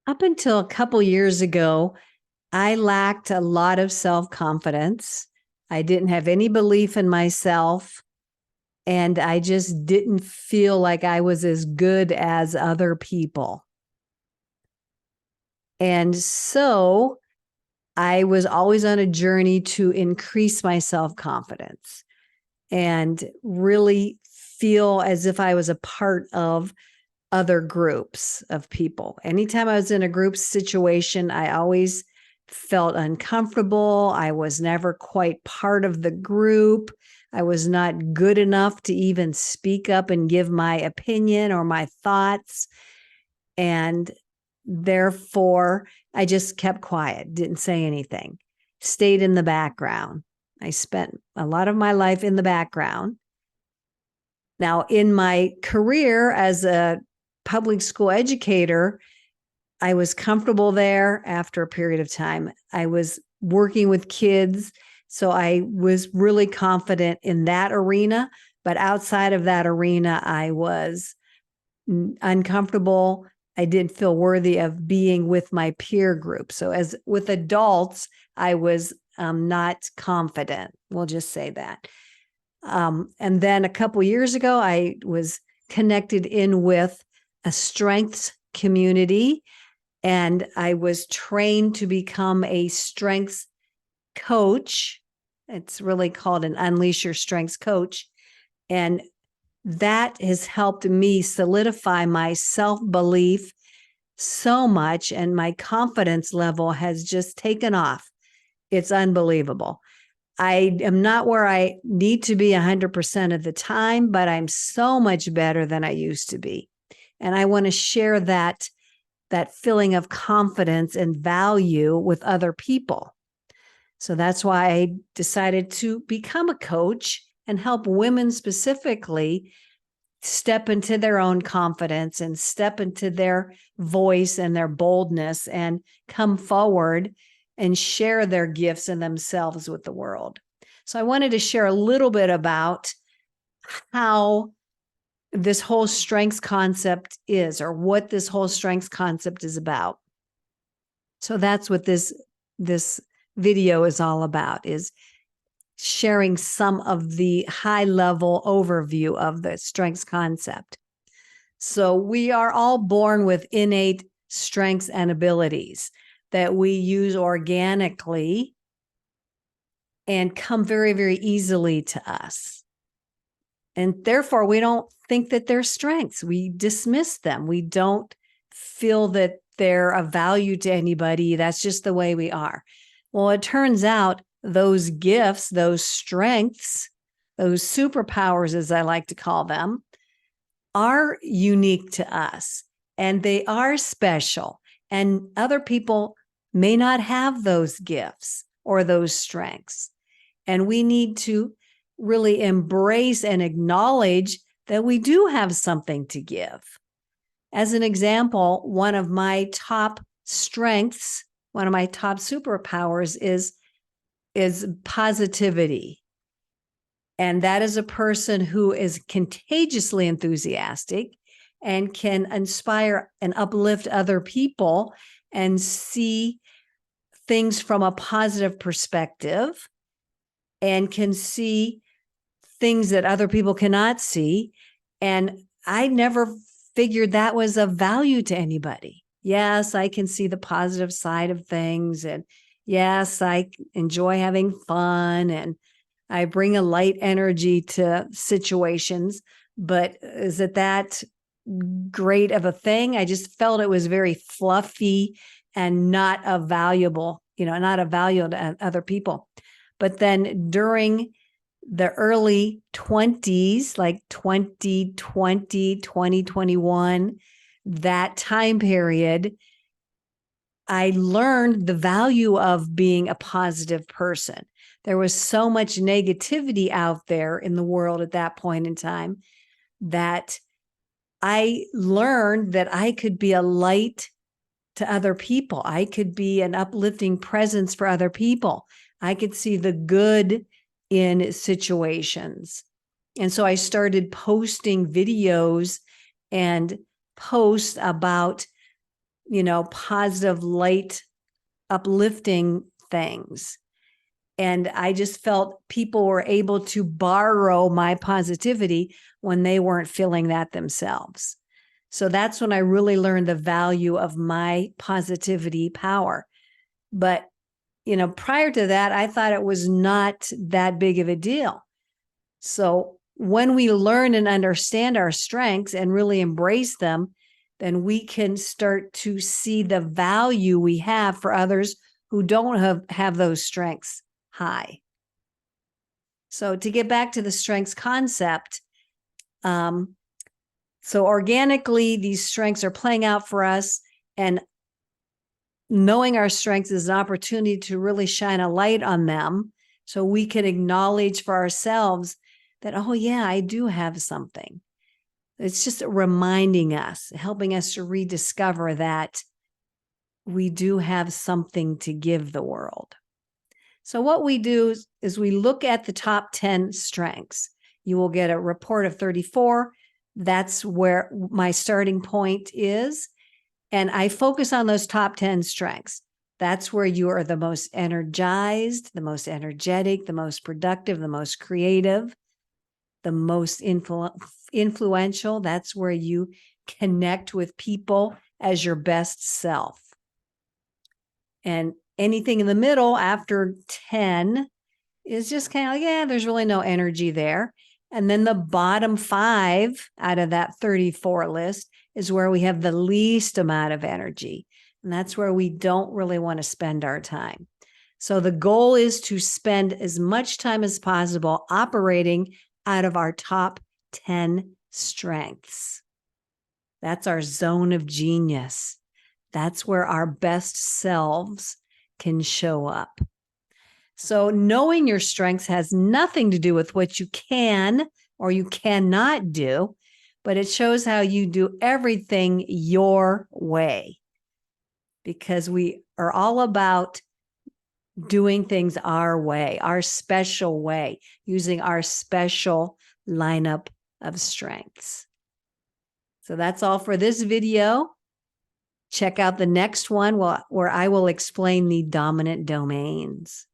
Up until a couple years ago, I lacked a lot of self confidence. I didn't have any belief in myself, and I just didn't feel like I was as good as other people. And so I was always on a journey to increase my self confidence and really feel as if I was a part of other groups of people. Anytime I was in a group situation, I always felt uncomfortable. I was never quite part of the group. I was not good enough to even speak up and give my opinion or my thoughts. And therefore, I just kept quiet, didn't say anything, stayed in the background. I spent a lot of my life in the background. Now, in my career as a public school educator, I was comfortable there after a period of time. I was working with kids, so I was really confident in that arena. But outside of that arena, I was uncomfortable. I didn't feel worthy of being with my peer group. So, as with adults, I was not confident. We'll just say that. And then a couple years ago, I was connected in with a strengths community, and I was trained to become a strengths coach. It's really called an Unleash Your Strengths coach. And that has helped me solidify my self belief so much, and my confidence level has just taken off. It's unbelievable. I am not where I need to be 100% of the time, but I'm so much better than I used to be. And I want to share that feeling of confidence and value with other people. So that's why I decided to become a coach and help women specifically step into their own confidence and step into their voice and their boldness and come forward and share their gifts and themselves with the world. So I wanted to share a little bit about how this whole strengths concept is, or what this whole strengths concept is about. So that's what this video is all about, is sharing some of the high level overview of the strengths concept. So we are all born with innate strengths and abilities that we use organically and come very, very easily to us. And therefore, we don't think that they're strengths. We dismiss them. We don't feel that they're of value to anybody. That's just the way we are. Well, it turns out those gifts, those strengths, those superpowers, as I like to call them, are unique to us, and they are special. And other people may not have those gifts or those strengths. And we need to really embrace and acknowledge that we do have something to give. As an example, one of my top strengths, one of my top superpowers is positivity. And that is a person who is contagiously enthusiastic and can inspire and uplift other people and see things from a positive perspective and can see things that other people cannot see. And I never figured that was of value to anybody. Yes, I can see the positive side of things. And yes, I enjoy having fun. And I bring a light energy to situations. But is it that great of a thing? I just felt it was very fluffy and not a valuable, not of value to other people. But then during the early 20s, like 2020, 2021, that time period, I learned the value of being a positive person. There was so much negativity out there in the world at that point in time that I learned that I could be a light to other people. I could be an uplifting presence for other people. I could see the good in situations. And so I started posting videos and posts about positive, light, uplifting things. And I just felt people were able to borrow my positivity when they weren't feeling that themselves. So that's when I really learned the value of my positivity power. But, prior to that, I thought it was not that big of a deal. So when we learn and understand our strengths and really embrace them, then we can start to see the value we have for others who don't have those strengths high. So to get back to the strengths concept, so organically, these strengths are playing out for us, and knowing our strengths is an opportunity to really shine a light on them so we can acknowledge for ourselves that, oh yeah, I do have something. It's just reminding us, helping us to rediscover that we do have something to give the world. So what we do is we look at the top 10 strengths. You will get a report of 34. That's where my starting point is. And I focus on those top 10 strengths. That's where you are the most energized, the most energetic, the most productive, the most creative, the most influential. That's where you connect with people as your best self. And anything in the middle after 10 is just kind of like, yeah, there's really no energy there. And then the bottom 5 out of that 34 list is where we have the least amount of energy. And that's where we don't really want to spend our time. So the goal is to spend as much time as possible operating out of our top 10 strengths. That's our zone of genius. That's where our best selves can show up. So knowing your strengths has nothing to do with what you can or you cannot do, but it shows how you do everything your way. Because we are all about doing things our way, our special way, using our special lineup of strengths. So that's all for this video. Check out the next one where I will explain the dominant domains.